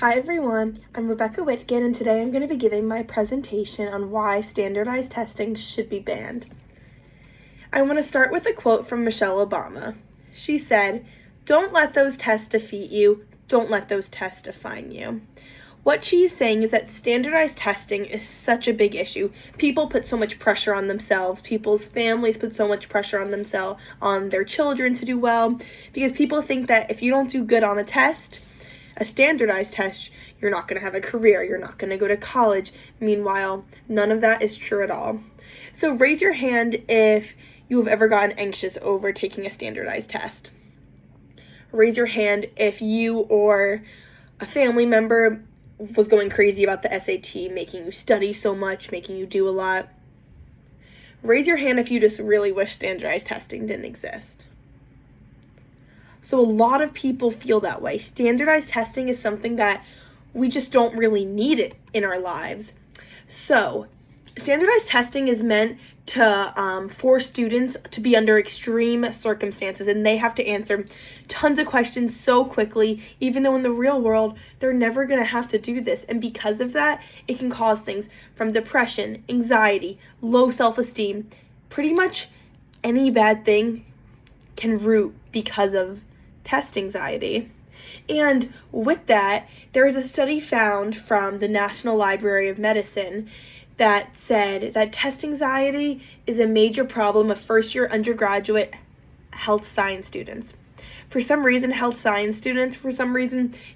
Hi everyone, I'm Rebecca Whitkin, and today I'm going to be giving my presentation on why standardized testing should be banned. I want to start with a quote from Michelle Obama. She said, "Don't let those tests defeat you, don't let those tests define you." What she's saying is that standardized testing is such a big issue. People put so much pressure on themselves. People's families put so much pressure on themselves, on their children to do well, because people think that if you don't do good on a test, a standardized test, you're not going to have a career, you're not going to go to college. Meanwhile, none of that is true at all. So raise your hand if you have ever gotten anxious over taking a standardized test. Raise your hand if you or a family member was going crazy about the SAT, making you study so much, making you do a lot. Raise your hand if you just really wish standardized testing didn't exist. So a lot of people feel that way. Standardized testing is something that we just don't really need it in our lives. So standardized testing is meant to force students to be under extreme circumstances, and they have to answer tons of questions so quickly, even though in the real world, they're never going to have to do this. And because of that, it can cause things from depression, anxiety, low self-esteem. Pretty much any bad thing can root because of test anxiety. And with that, there is a study found from the National Library of Medicine that said that test anxiety is a major problem of first-year undergraduate health science students. For some reason, health science students,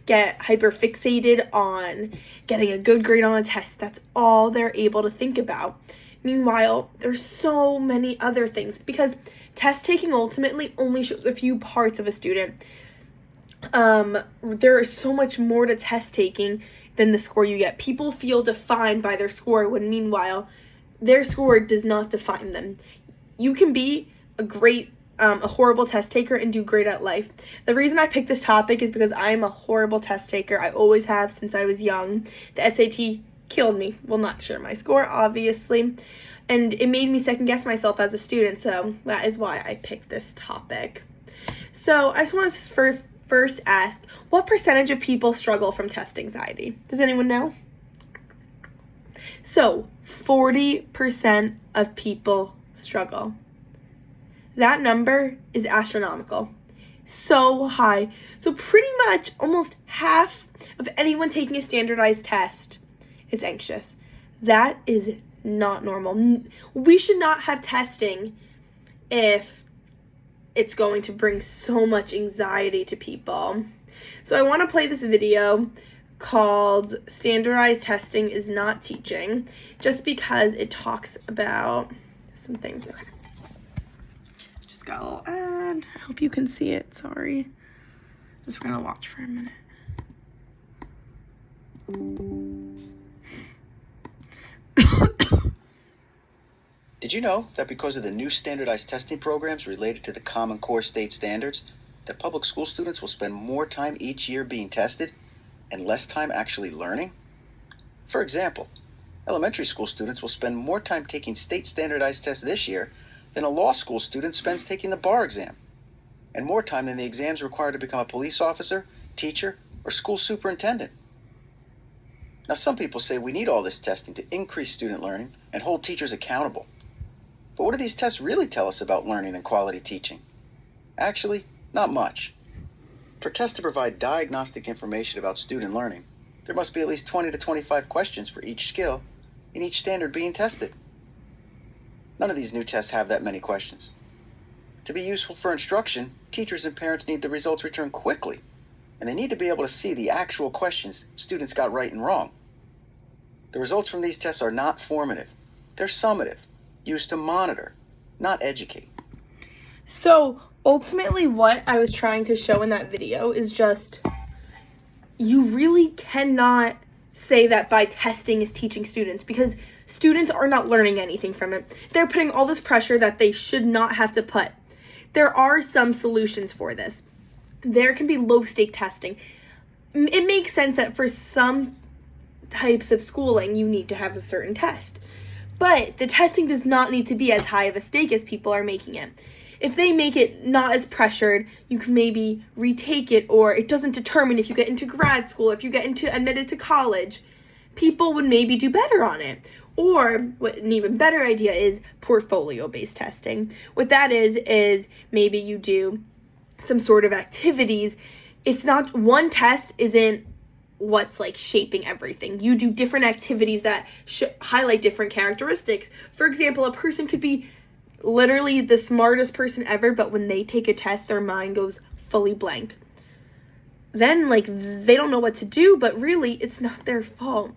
get hyperfixated on getting a good grade on a test. That's all they're able to think about. Meanwhile, there's so many other things, because test taking ultimately only shows a few parts of a student. There is so much more to test taking than the score you get. People feel defined by their score when meanwhile their score does not define them. You can be a horrible test taker and do great at life. The reason I picked this topic is because I am a horrible test taker. I always have since I was young. The SAT killed me. Will not share my score, obviously. And it made me second guess myself as a student, so that is why I picked this topic. So I just want to first ask, what percentage of people struggle from test anxiety? Does anyone know? So 40% of people struggle. That number is astronomical. So high. So pretty much almost half of anyone taking a standardized test is anxious. That is not normal. We should not have testing if it's going to bring so much anxiety to people. So I want to play this video called "Standardized Testing is Not Teaching," just because it talks about some things. Okay. Just got a little ad. I hope you can see it. Sorry. Just gonna watch for a minute. Did you know that because of the new standardized testing programs related to the Common Core state standards, that public school students will spend more time each year being tested and less time actually learning? For example, elementary school students will spend more time taking state standardized tests this year than a law school student spends taking the bar exam, and more time than the exams required to become a police officer, teacher, or school superintendent. Now, some people say we need all this testing to increase student learning and hold teachers accountable. But what do these tests really tell us about learning and quality teaching? Actually, not much. For tests to provide diagnostic information about student learning, there must be at least 20 to 25 questions for each skill in each standard being tested. None of these new tests have that many questions. To be useful for instruction, teachers and parents need the results returned quickly, and they need to be able to see the actual questions students got right and wrong. The results from these tests are not formative. They're summative, used to monitor, not educate. So ultimately what I was trying to show in that video is just, you really cannot say that by testing is teaching students, because students are not learning anything from it. They're putting all this pressure that they should not have to put. There are some solutions for this. There can be low-stake testing. It makes sense that for some types of schooling, you need to have a certain test. But the testing does not need to be as high of a stake as people are making it. if they make it not as pressured, you can maybe retake it, or it doesn't determine if you get into grad school, if you get admitted to college, people would maybe do better on it. Or what an even better idea is portfolio-based testing. What that is maybe you do some sort of activities. It's not, one test isn't what's like shaping everything. You do different activities that highlight different characteristics. For example, a person could be literally the smartest person ever, but when they take a test, their mind goes fully blank. Then like they don't know what to do, but really it's not their fault.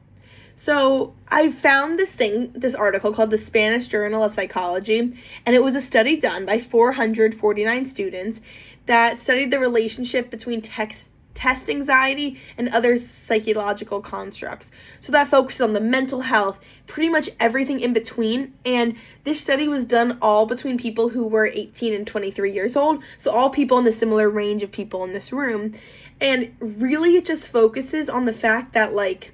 So I found this article called the Spanish Journal of Psychology, and it was a study done by 449 students that studied the relationship between test anxiety and other psychological constructs. So that focuses on the mental health, pretty much everything in between. And this study was done all between people who were 18 and 23 years old. So all people in the similar range of people in this room. And really it just focuses on the fact that like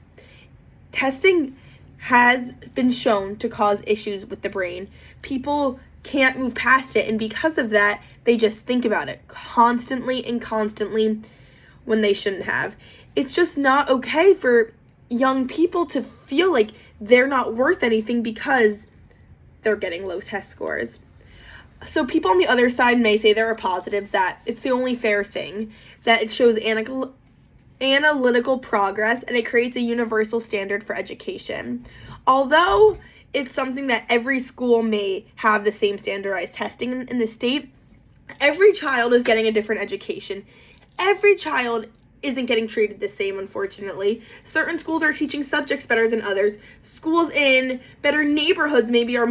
testing has been shown to cause issues with the brain. People can't move past it, and because of that, they just think about it constantly when they shouldn't have. It's just not okay for young people to feel like they're not worth anything because they're getting low test scores. So people on the other side may say there are positives, that it's the only fair thing, that it shows analytical progress, and it creates a universal standard for education. Although it's something that every school may have the same standardized testing in the state, every child is getting a different education. Every child isn't getting treated the same, unfortunately. Certain schools are teaching subjects better than others. Schools in better neighborhoods maybe are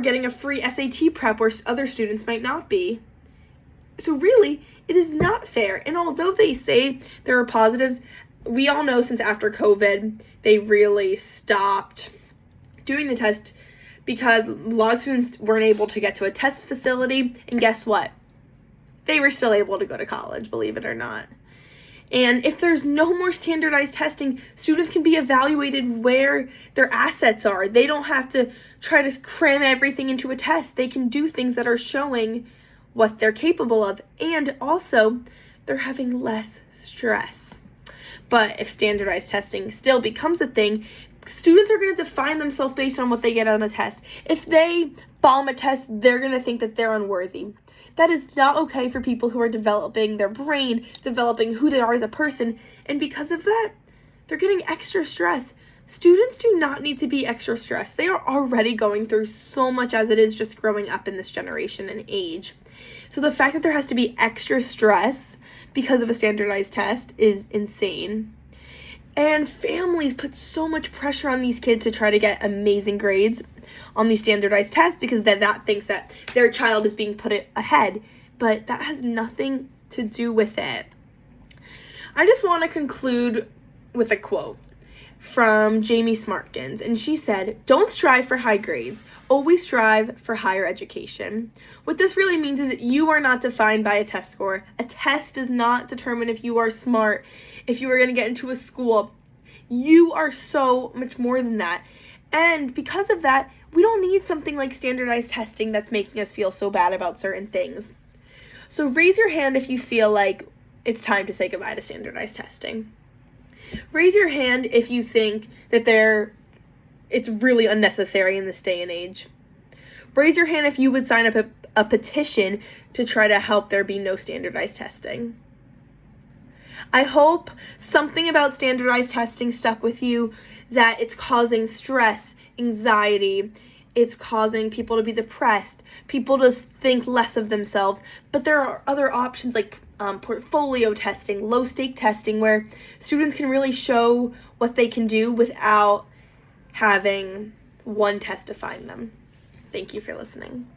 getting a free SAT prep where other students might not be. So really, it is not fair. And although they say there are positives, we all know since after COVID, they really stopped doing the test because a lot of students weren't able to get to a test facility. And guess what? They were still able to go to college, believe it or not. And if there's no more standardized testing, students can be evaluated where their assets are. They don't have to try to cram everything into a test. They can do things that are showing what they're capable of. And also, they're having less stress. But if standardized testing still becomes a thing, students are going to define themselves based on what they get on a test. If they bomb a test, they're going to think that they're unworthy. That is not okay for people who are developing their brain, developing who they are as a person, and because of that, they're getting extra stress. Students do not need to be extra stressed. They are already going through so much as it is just growing up in this generation and age. So the fact that there has to be extra stress because of a standardized test is insane. And families put so much pressure on these kids to try to get amazing grades on these standardized tests because that thinks that their child is being put ahead. But that has nothing to do with it. I just want to conclude with a quote from Jamie Smartkins. And she said, "Don't strive for high grades. Always strive for higher education." What this really means is that you are not defined by a test score. A test does not determine if you are smart, if you are going to get into a school. You are so much more than that. And because of that, we don't need something like standardized testing that's making us feel so bad about certain things. So raise your hand if you feel like it's time to say goodbye to standardized testing. Raise your hand if you think that it's really unnecessary in this day and age. Raise your hand if you would sign up a petition to try to help there be no standardized testing. I hope something about standardized testing stuck with you, that it's causing stress, anxiety, it's causing people to be depressed, people to think less of themselves. But there are other options like portfolio testing, low-stake testing, where students can really show what they can do without having one test define them. Thank you for listening.